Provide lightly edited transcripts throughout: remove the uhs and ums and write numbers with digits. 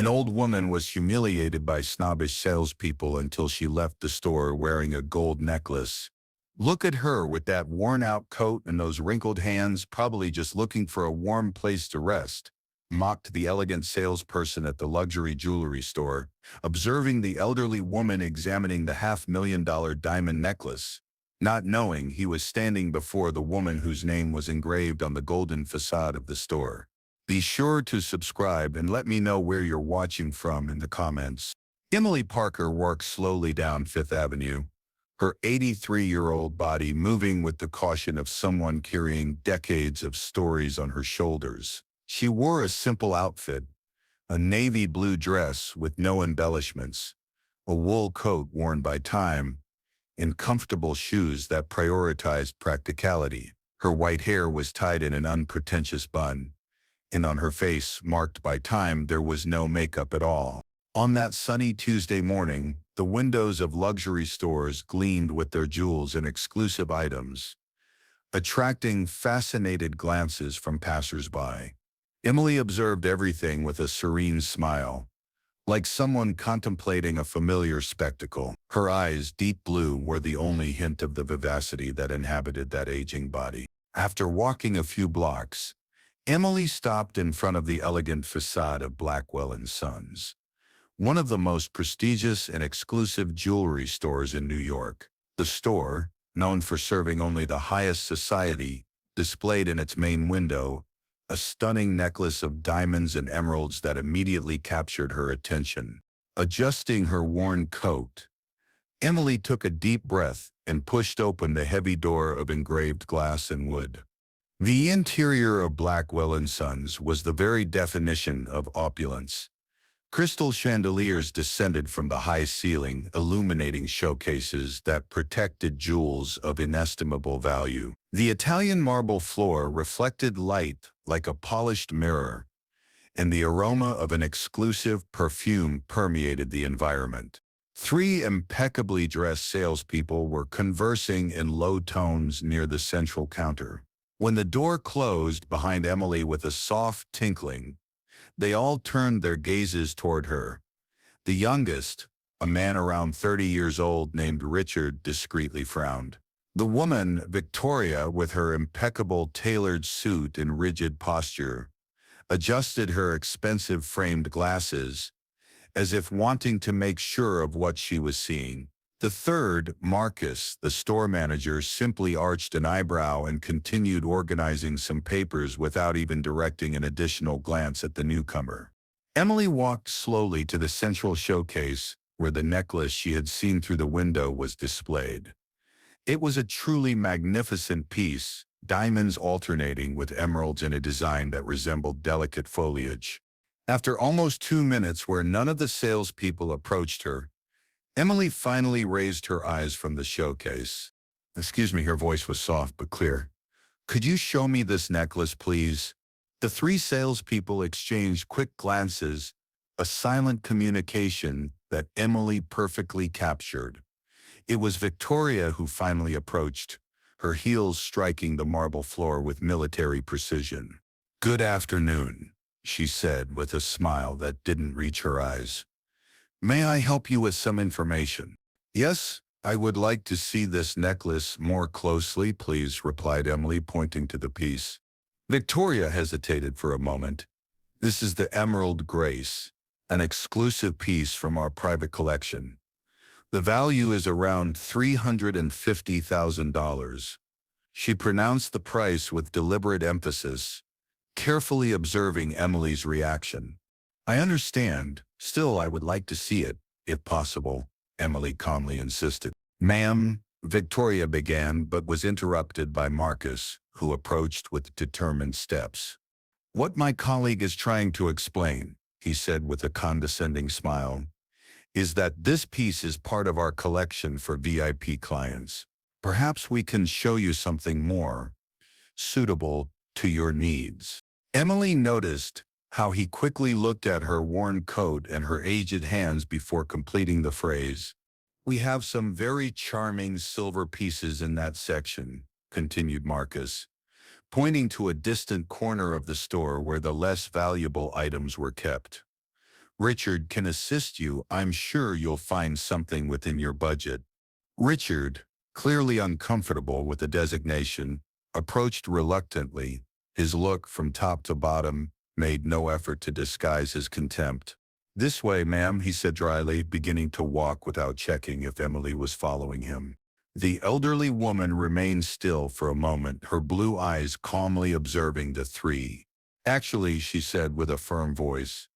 An old woman was humiliated by snobbish salespeople until she left the store wearing a gold necklace. Look at her with that worn-out coat and those wrinkled hands, probably just looking for a warm place to rest, mocked the elegant salesperson at the luxury jewelry store, observing the elderly woman examining the $500,000 diamond necklace, not knowing he was standing before the woman whose name was engraved on the golden facade of the store. Be sure to subscribe and let me know where you're watching from in the comments. Emily Parker walked slowly down Fifth Avenue, her 83-year-old body moving with the caution of someone carrying decades of stories on her shoulders. She wore a simple outfit, a navy blue dress with no embellishments, a wool coat worn by time, and comfortable shoes that prioritized practicality. Her white hair was tied in an unpretentious bun, and on her face, marked by time, there was no makeup at all. On that sunny Tuesday morning, the windows of luxury stores gleamed with their jewels and exclusive items, attracting fascinated glances from passers-by. Emily observed everything with a serene smile, like someone contemplating a familiar spectacle. Her eyes, deep blue, were the only hint of the vivacity that inhabited that aging body. After walking a few blocks, Emily stopped in front of the elegant facade of Blackwell & Sons, one of the most prestigious and exclusive jewelry stores in New York. The store, known for serving only the highest society, displayed in its main window a stunning necklace of diamonds and emeralds that immediately captured her attention. Adjusting her worn coat, Emily took a deep breath and pushed open the heavy door of engraved glass and wood. The interior of Blackwell & Sons was the very definition of opulence. Crystal chandeliers descended from the high ceiling, illuminating showcases that protected jewels of inestimable value. The Italian marble floor reflected light like a polished mirror, and the aroma of an exclusive perfume permeated the environment. Three impeccably dressed salespeople were conversing in low tones near the central counter. When the door closed behind Emily with a soft tinkling, they all turned their gazes toward her. The youngest, a man around 30 years old named Richard, discreetly frowned. The woman, Victoria, with her impeccable tailored suit and rigid posture, adjusted her expensive framed glasses, as if wanting to make sure of what she was seeing. The third, Marcus, the store manager, simply arched an eyebrow and continued organizing some papers without even directing an additional glance at the newcomer. Emily walked slowly to the central showcase where the necklace she had seen through the window was displayed. It was a truly magnificent piece, diamonds alternating with emeralds in a design that resembled delicate foliage. After almost 2 minutes where none of the salespeople approached her, Emily finally raised her eyes from the showcase. "Excuse me," her voice was soft but clear. "Could you show me this necklace, please?" The three salespeople exchanged quick glances, a silent communication that Emily perfectly captured. It was Victoria who finally approached, her heels striking the marble floor with military precision. "Good afternoon," she said with a smile that didn't reach her eyes. "May I help you with some information?" "Yes, I would like to see this necklace more closely, please," replied Emily, pointing to the piece. Victoria hesitated for a moment. "This is the Emerald Grace, an exclusive piece from our private collection. The value is around $350,000. She pronounced the price with deliberate emphasis, carefully observing Emily's reaction. "I understand. Still, I would like to see it, if possible," Emily calmly insisted. "Ma'am," Victoria began, but was interrupted by Marcus, who approached with determined steps. "What my colleague is trying to explain," he said with a condescending smile, "is that this piece is part of our collection for VIP clients. Perhaps we can show you something more suitable to your needs." Emily noticed how he quickly looked at her worn coat and her aged hands before completing the phrase. "We have some very charming silver pieces in that section," continued Marcus, pointing to a distant corner of the store where the less valuable items were kept. Richard can assist you. I'm sure you'll find something within your budget. Richard, clearly uncomfortable with the designation, approached reluctantly. His look from top to bottom made no effort to disguise his contempt. "This way, ma'am," he said dryly, beginning to walk without checking if Emily was following him. The elderly woman remained still for a moment, her blue eyes calmly observing the three. "Actually," she said with a firm voice,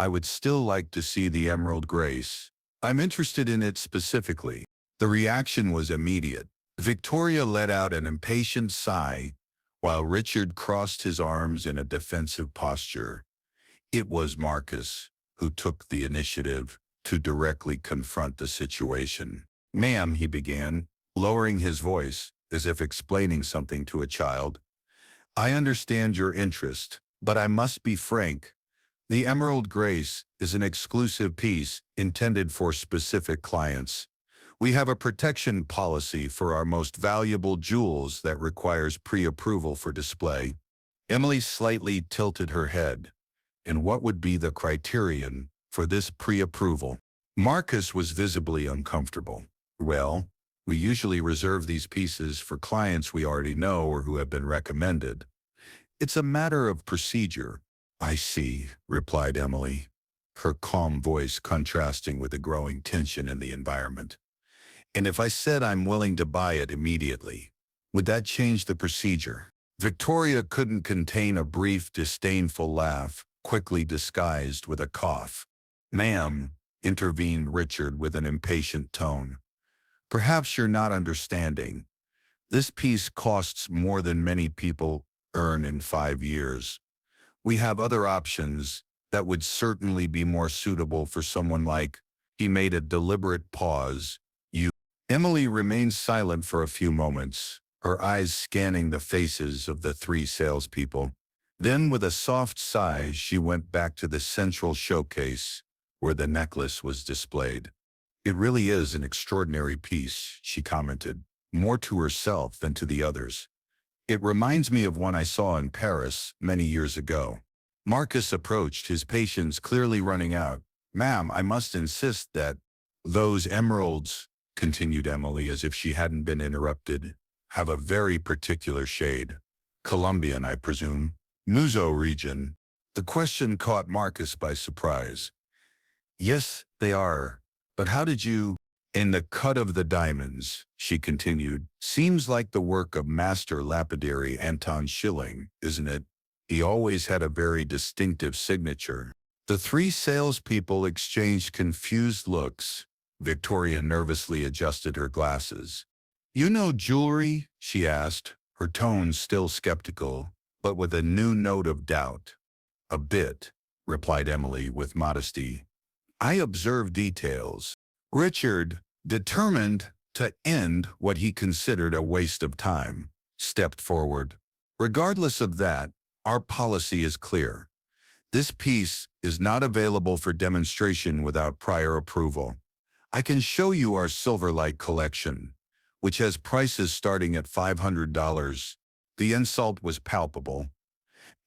"I would still like to see the Emerald Grace. I'm interested in it specifically." The reaction was immediate. Victoria let out an impatient sigh, while Richard crossed his arms in a defensive posture. It was Marcus who took the initiative to directly confront the situation. "Ma'am," he began, lowering his voice as if explaining something to a child, "I understand your interest, but I must be frank. The Emerald Grace is an exclusive piece intended for specific clients. We have a protection policy for our most valuable jewels that requires pre-approval for display." Emily slightly tilted her head. "And what would be the criterion for this pre-approval?" Marcus was visibly uncomfortable. "Well, we usually reserve these pieces for clients we already know or who have been recommended. It's a matter of procedure." "I see," replied Emily, her calm voice contrasting with the growing tension in the environment. "And if I said I'm willing to buy it immediately, would that change the procedure?" Victoria couldn't contain a brief, disdainful laugh, quickly disguised with a cough. "Ma'am," intervened Richard with an impatient tone, "perhaps you're not understanding. This piece costs more than many people earn in 5 years. We have other options that would certainly be more suitable for someone like—" He made a deliberate pause. "You—" Emily remained silent for a few moments, her eyes scanning the faces of the three salespeople. Then, with a soft sigh, she went back to the central showcase, where the necklace was displayed. "It really is an extraordinary piece," she commented, more to herself than to the others. "It reminds me of one I saw in Paris many years ago." Marcus approached, his patience clearly running out. "Ma'am, I must insist that—" "Those emeralds," continued Emily as if she hadn't been interrupted, "have a very particular shade. Colombian, I presume. Muzo region." The question caught Marcus by surprise. "Yes, they are. But how did you—" "And the cut of the diamonds," she continued, "seems like the work of master lapidary Anton Schilling, isn't it? He always had a very distinctive signature." The three salespeople exchanged confused looks. Victoria nervously adjusted her glasses. "You know jewelry?" she asked, her tone still skeptical, but with a new note of doubt. "A bit," replied Emily with modesty. "I observe details." Richard, determined to end what he considered a waste of time, stepped forward. "Regardless of that, our policy is clear. This piece is not available for demonstration without prior approval. I can show you our Silverlight collection, which has prices starting at $500. The insult was palpable.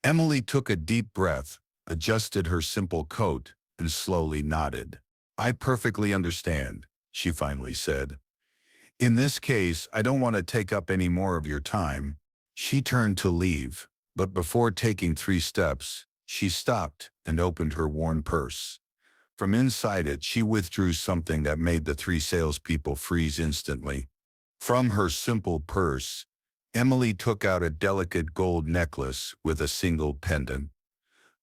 Emily took a deep breath, adjusted her simple coat, and slowly nodded. "I perfectly understand," she finally said. "In this case, I don't want to take up any more of your time." She turned to leave, but before taking 3 steps, she stopped and opened her worn purse. From inside it, she withdrew something that made the 3 salespeople freeze instantly. From her simple purse, Emily took out a delicate gold necklace with a single pendant.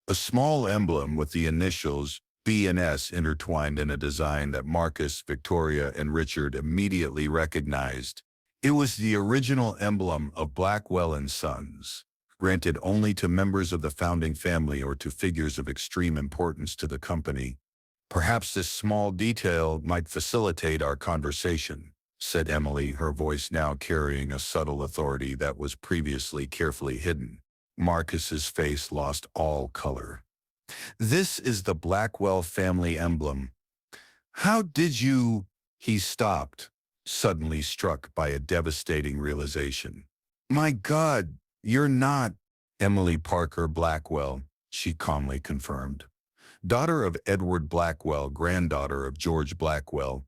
A small emblem with the initials B and S intertwined in a design that Marcus, Victoria, and Richard immediately recognized. It was the original emblem of Blackwell and Sons, granted only to members of the founding family or to figures of extreme importance to the company. "Perhaps this small detail might facilitate our conversation," said Emily, her voice now carrying a subtle authority that was previously carefully hidden. Marcus's face lost all color. "This is the Blackwell family emblem. How did you—" He stopped, suddenly struck by a devastating realization. "My God, you're not—" "Emily Parker Blackwell," she calmly confirmed. daughter of Edward Blackwell, granddaughter of George Blackwell,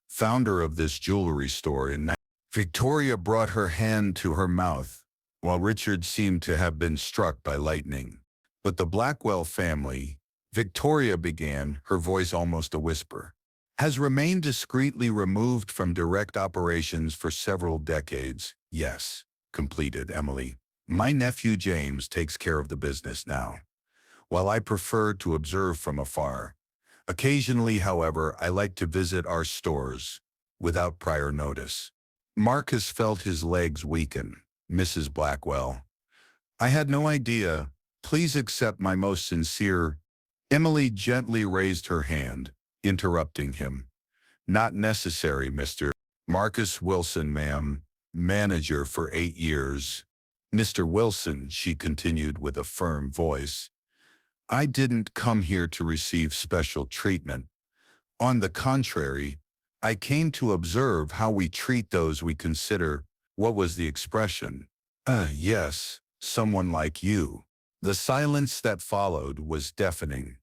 founder of this jewelry store in Victoria brought her hand to her mouth, while Richard seemed to have been struck by lightning. But the Blackwell family, Victoria began, her voice almost a whisper, has remained discreetly removed from direct operations for several decades. Yes, completed Emily. My nephew James takes care of the business now, while I prefer to observe from afar. Occasionally, however, I like to visit our stores without prior notice. Marcus felt his legs weaken. Mrs. Blackwell, I had no idea. Please accept my most sincere. Emily gently raised her hand, interrupting him. Not necessary, Mr. Marcus Wilson, ma'am, manager for 8 years. Mr. Wilson, she continued with a firm voice, I didn't come here to receive special treatment. On the contrary, I came to observe how we treat those we consider, what was the expression? Yes, someone like you. The silence that followed was deafening.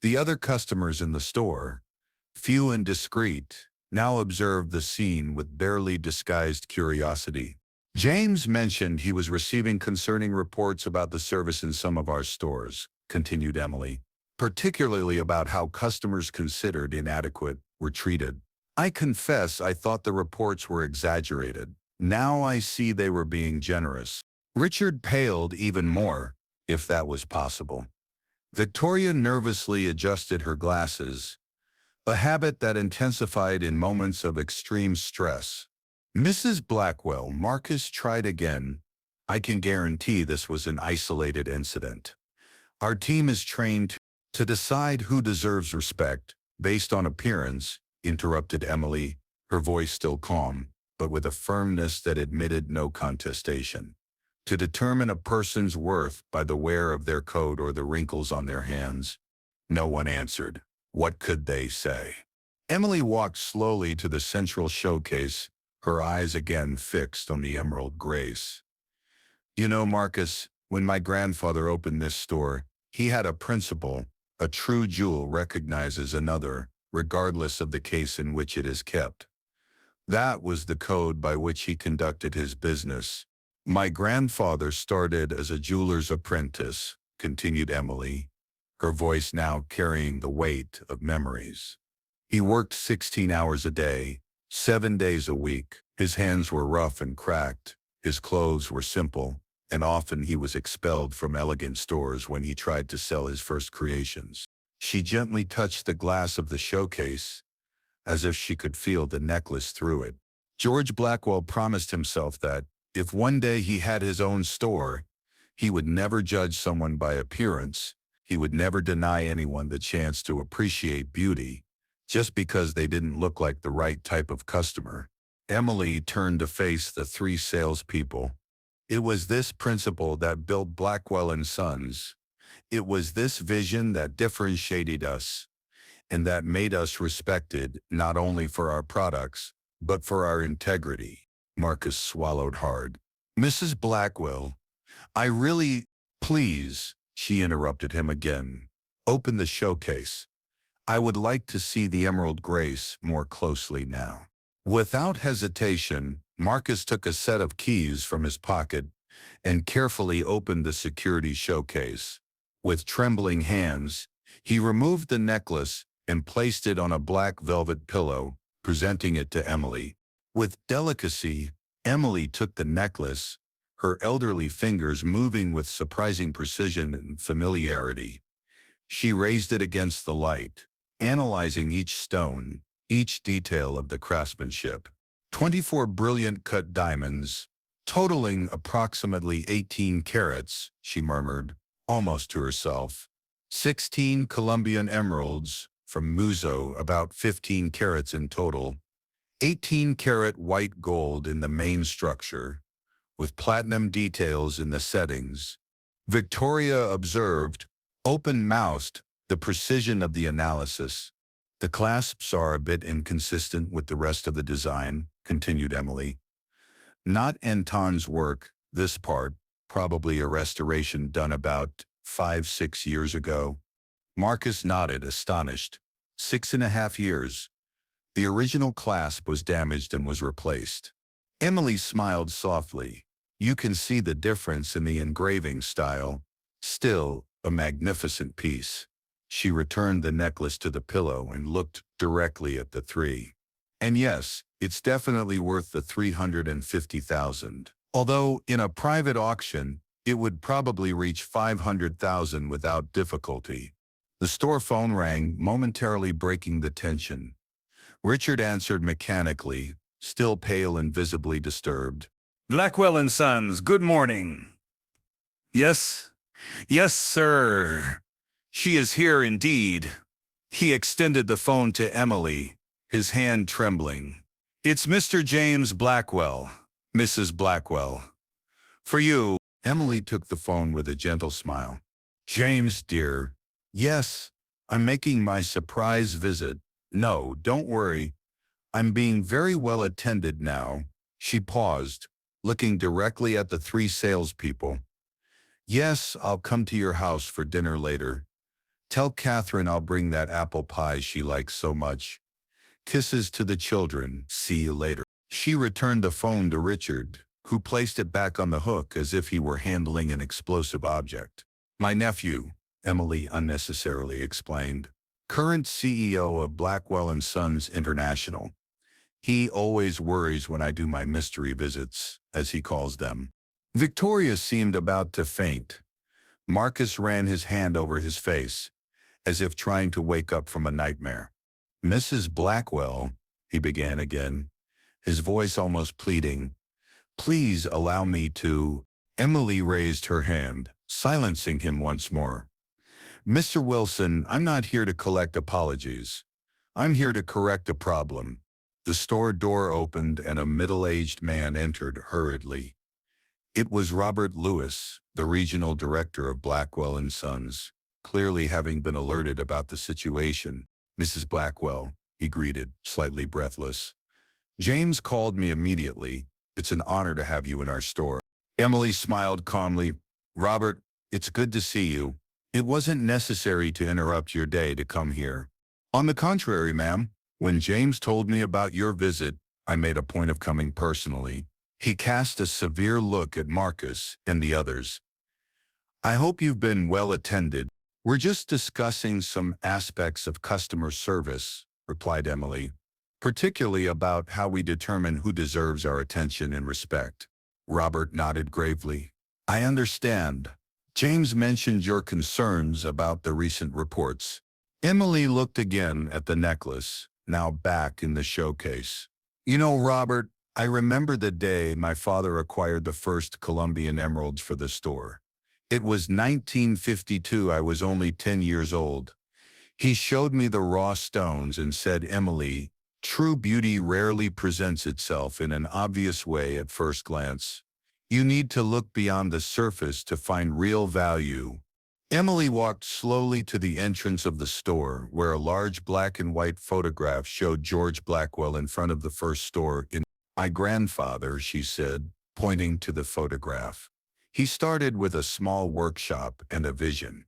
The other customers in the store, few and discreet, now observed the scene with barely disguised curiosity. James mentioned he was receiving concerning reports about the service in some of our stores, continued Emily, particularly about how customers considered inadequate were treated. I confess I thought the reports were exaggerated. Now I see they were being generous. Richard paled even more, if that was possible. Victoria nervously adjusted her glasses, a habit that intensified in moments of extreme stress. Mrs. Blackwell, Marcus tried again. I can guarantee this was an isolated incident. Our team is trained to decide who deserves respect based on appearance, interrupted Emily, her voice still calm, but with a firmness that admitted no contestation. To determine a person's worth by the wear of their coat or the wrinkles on their hands. No one answered. What could they say? Emily walked slowly to the central showcase, her eyes again fixed on the emerald grace. You know, Marcus, when my grandfather opened this store, he had a principle: a true jewel recognizes another, regardless of the case in which it is kept. That was the code by which he conducted his business. My grandfather started as a jeweler's apprentice, continued Emily, her voice now carrying the weight of memories. He worked 16 hours a day, 7 days a week. His hands were rough and cracked, his clothes were simple, and often he was expelled from elegant stores when he tried to sell his first creations. She gently touched the glass of the showcase, as if she could feel the necklace through it. George Blackwell promised himself that, if one day he had his own store, he would never judge someone by appearance. He would never deny anyone the chance to appreciate beauty, just because they didn't look like the right type of customer. Emily turned to face the 3 salespeople. It was this principle that built Blackwell and Sons. It was this vision that differentiated us, and that made us respected not only for our products, but for our integrity. Marcus swallowed hard. Mrs. Blackwell, I really, please, she interrupted him again. Open the showcase. I would like to see the emerald grace more closely now. Without hesitation, Marcus took a set of keys from his pocket and carefully opened the security showcase. With trembling hands, he removed the necklace and placed it on a black velvet pillow, presenting it to Emily. With delicacy, Emily took the necklace, her elderly fingers moving with surprising precision and familiarity. She raised it against the light, analyzing each stone, each detail of the craftsmanship. 24 brilliant cut diamonds, totaling approximately 18 carats, she murmured, almost to herself. 16 Colombian emeralds, from Muzo, about 15 carats in total. 18-carat white gold in the main structure, with platinum details in the settings. Victoria observed, open-mouthed, the precision of the analysis. The clasps are a bit inconsistent with the rest of the design, continued Emily. Not Anton's work, this part, probably a restoration done about 5-6 years ago. Marcus nodded, astonished. 6.5 years. The original clasp was damaged and was replaced. Emily smiled softly. You can see the difference in the engraving style. Still, a magnificent piece. She returned the necklace to the pillow and looked directly at the three. And yes, it's definitely worth the 350,000. Although, in a private auction, it would probably reach 500,000 without difficulty. The store phone rang, momentarily breaking the tension. Richard answered mechanically, still pale and visibly disturbed. Blackwell and Sons, good morning. Yes? Yes, sir. She is here indeed. He extended the phone to Emily, his hand trembling. It's Mr. James Blackwell, Mrs. Blackwell. For you. Emily took the phone with a gentle smile. James, dear. Yes, I'm making my surprise visit. No, don't worry. I'm being very well attended now. She paused, looking directly at the three salespeople. Yes, I'll come to your house for dinner later. Tell Catherine I'll bring that apple pie she likes so much. Kisses to the children. See you later. She returned the phone to Richard, who placed it back on the hook as if he were handling an explosive object. My nephew, Emily unnecessarily explained. Current CEO of Blackwell and Sons International. He always worries when I do my mystery visits, as he calls them. Victoria seemed about to faint. Marcus ran his hand over his face, as if trying to wake up from a nightmare. Mrs. Blackwell, he began again, his voice almost pleading. Please allow me to. Emily raised her hand, silencing him once more. Mr. Wilson, I'm not here to collect apologies. I'm here to correct a problem. The store door opened and a middle-aged man entered hurriedly. It was Robert Lewis, the regional director of Blackwell and Sons, clearly having been alerted about the situation. Mrs. Blackwell, he greeted, slightly breathless. James called me immediately. It's an honor to have you in our store. Emily smiled calmly. Robert, it's good to see you. It wasn't necessary to interrupt your day to come here. On the contrary, ma'am, when James told me about your visit, I made a point of coming personally. He cast a severe look at Marcus and the others. I hope you've been well attended. We're just discussing some aspects of customer service, replied Emily, particularly about how we determine who deserves our attention and respect. Robert nodded gravely. I understand. James mentioned your concerns about the recent reports. Emily looked again at the necklace, now back in the showcase. You know, Robert, I remember the day my father acquired the first Colombian emeralds for the store. It was 1952. I was only 10 years old. He showed me the raw stones and said, Emily, true beauty rarely presents itself in an obvious way at first glance. You need to look beyond the surface to find real value. Emily walked slowly to the entrance of the store, where a large black and white photograph showed George Blackwell in front of the first store. My grandfather, she said, pointing to the photograph. He started with a small workshop and a vision.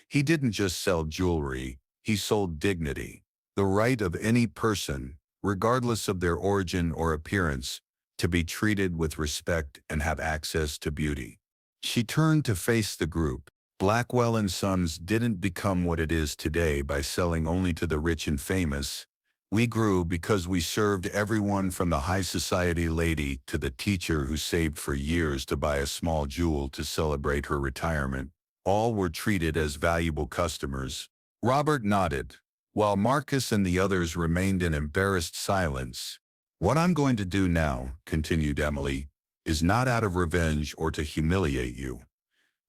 He didn't just sell jewelry, he sold dignity, the right of any person, regardless of their origin or appearance, to be treated with respect and have access to beauty. She turned to face the group. Blackwell and Sons didn't become what it is today by selling only to the rich and famous. We grew because we served everyone from the high society lady to the teacher who saved for years to buy a small jewel to celebrate her retirement. All were treated as valuable customers. Robert nodded, while Marcus and the others remained in embarrassed silence. What I'm going to do now, continued Emily, is not out of revenge or to humiliate you.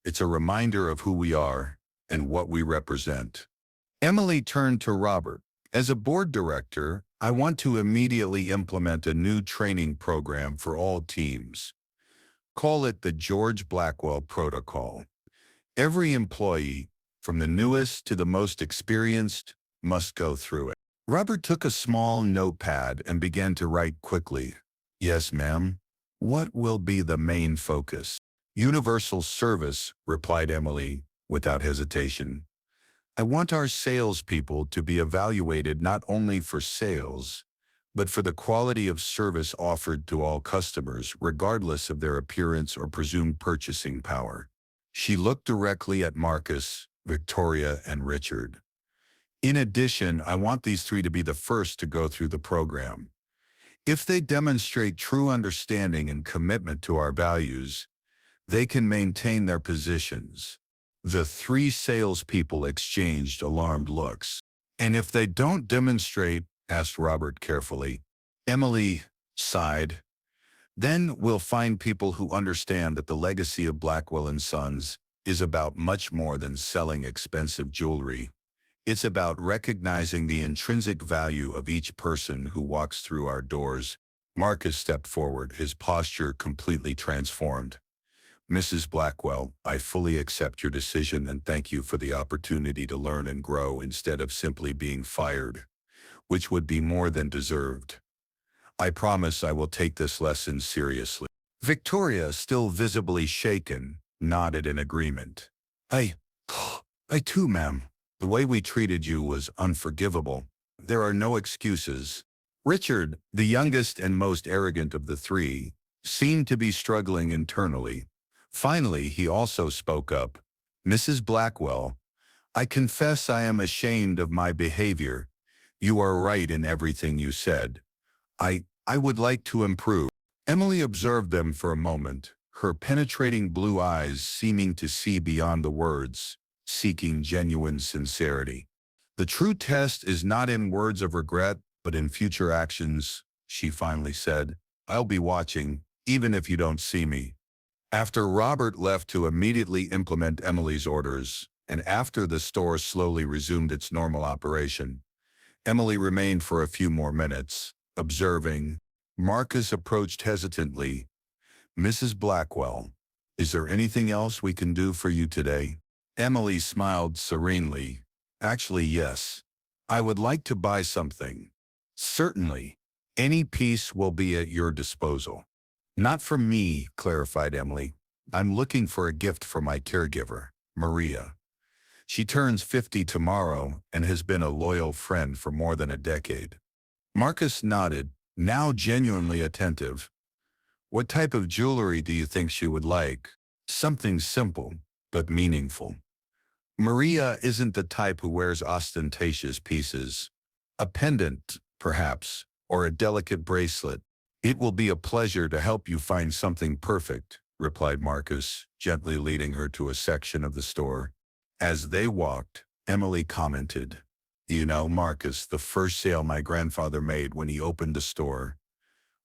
It's a reminder of who we are and what we represent. Emily turned to Robert. As a board director, I want to immediately implement a new training program for all teams. Call it the George Blackwell Protocol. Every employee, from the newest to the most experienced, must go through it. Robert took a small notepad and began to write quickly. Yes, ma'am. What will be the main focus? Universal service, replied Emily, without hesitation. I want our salespeople to be evaluated not only for sales, but for the quality of service offered to all customers, regardless of their appearance or presumed purchasing power. She looked directly at Marcus, Victoria, and Richard. In addition, I want these three to be the first to go through the program. If they demonstrate true understanding and commitment to our values, they can maintain their positions. The three salespeople exchanged alarmed looks. And if they don't demonstrate, asked Robert carefully. Emily sighed. Then we'll find people who understand that the legacy of Blackwell and Sons is about much more than selling expensive jewelry. It's about recognizing the intrinsic value of each person who walks through our doors. Marcus stepped forward, his posture completely transformed. Mrs. Blackwell, I fully accept your decision and thank you for the opportunity to learn and grow instead of simply being fired, which would be more than deserved. I promise I will take this lesson seriously. Victoria, still visibly shaken, nodded in agreement. I too, ma'am. The way we treated you was unforgivable. There are no excuses. Richard, the youngest and most arrogant of the three, seemed to be struggling internally. Finally, he also spoke up. Mrs. Blackwell, I confess I am ashamed of my behavior. You are right in everything you said. I would like to improve. Emily observed them for a moment, her penetrating blue eyes seeming to see beyond the words, seeking genuine sincerity. The true test is not in words of regret, but in future actions, she finally said. I'll be watching, even if you don't see me. After Robert left to immediately implement Emily's orders, and after the store slowly resumed its normal operation, Emily remained for a few more minutes, observing. Marcus approached hesitantly. Mrs. Blackwell, is there anything else we can do for you today? Emily smiled serenely. Actually, yes. I would like to buy something. Certainly. Any piece will be at your disposal. Not for me, clarified Emily. I'm looking for a gift for my caregiver, Maria. She turns 50 tomorrow and has been a loyal friend for more than a decade. Marcus nodded, now genuinely attentive. What type of jewelry do you think she would like? Something simple, but meaningful. Maria isn't the type who wears ostentatious pieces. A pendant, perhaps, or a delicate bracelet. It will be a pleasure to help you find something perfect, replied Marcus, gently leading her to a section of the store. As they walked, Emily commented, You know, Marcus, the first sale my grandfather made when he opened the store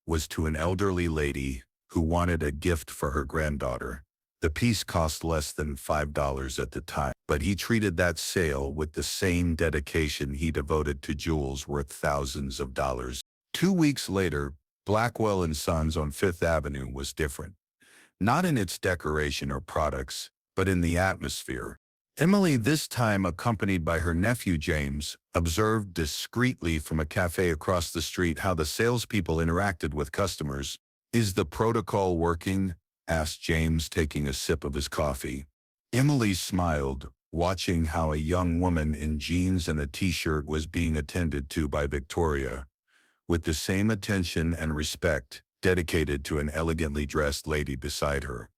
was to an elderly lady who wanted a gift for her granddaughter. The piece cost less than $5 at the time, but he treated that sale with the same dedication he devoted to jewels worth thousands of dollars. 2 weeks later, Blackwell and Sons on Fifth Avenue was different. Not in its decoration or products, but in the atmosphere. Emily, this time accompanied by her nephew James, observed discreetly from a cafe across the street how the salespeople interacted with customers. Is the protocol working? Asked James, taking a sip of his coffee. Emily smiled, watching how a young woman in jeans and a t-shirt was being attended to by Victoria, with the same attention and respect dedicated to an elegantly dressed lady beside her.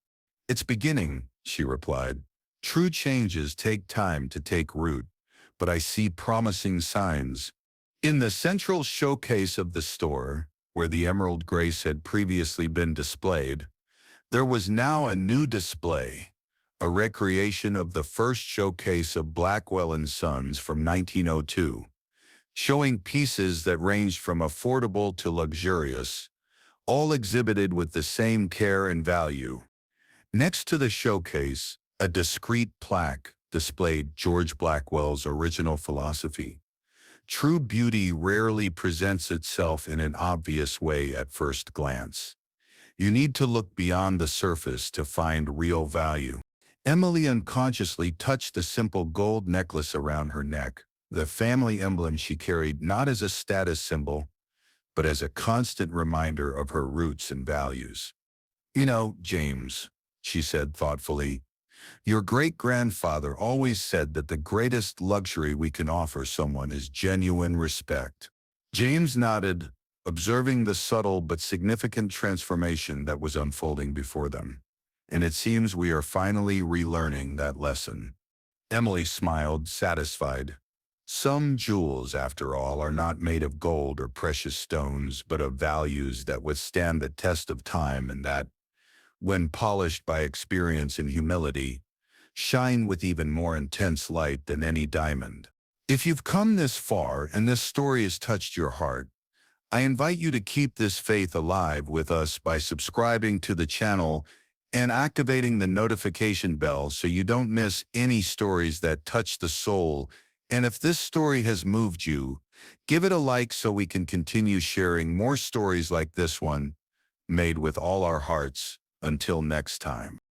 It's beginning, she replied. True changes take time to take root, but I see promising signs. In the central showcase of the store, where the Emerald Grace had previously been displayed, there was now a new display, a recreation of the first showcase of Blackwell and Sons from 1902, showing pieces that ranged from affordable to luxurious, all exhibited with the same care and value. Next to the showcase, a discreet plaque displayed George Blackwell's original philosophy. True beauty rarely presents itself in an obvious way at first glance. You need to look beyond the surface to find real value. Emily unconsciously touched the simple gold necklace around her neck, the family emblem she carried not as a status symbol, but as a constant reminder of her roots and values. You know, James, she said thoughtfully, Your great-grandfather always said that the greatest luxury we can offer someone is genuine respect. James nodded, observing the subtle but significant transformation that was unfolding before them. And it seems we are finally relearning that lesson. Emily smiled, satisfied. Some jewels, after all, are not made of gold or precious stones, but of values that withstand the test of time and that, when polished by experience and humility, shine with even more intense light than any diamond. If you've come this far and this story has touched your heart, I invite you to keep this faith alive with us by subscribing to the channel and activating the notification bell so you don't miss any stories that touch the soul. And if this story has moved you, give it a like so we can continue sharing more stories like this one, made with all our hearts. Until next time.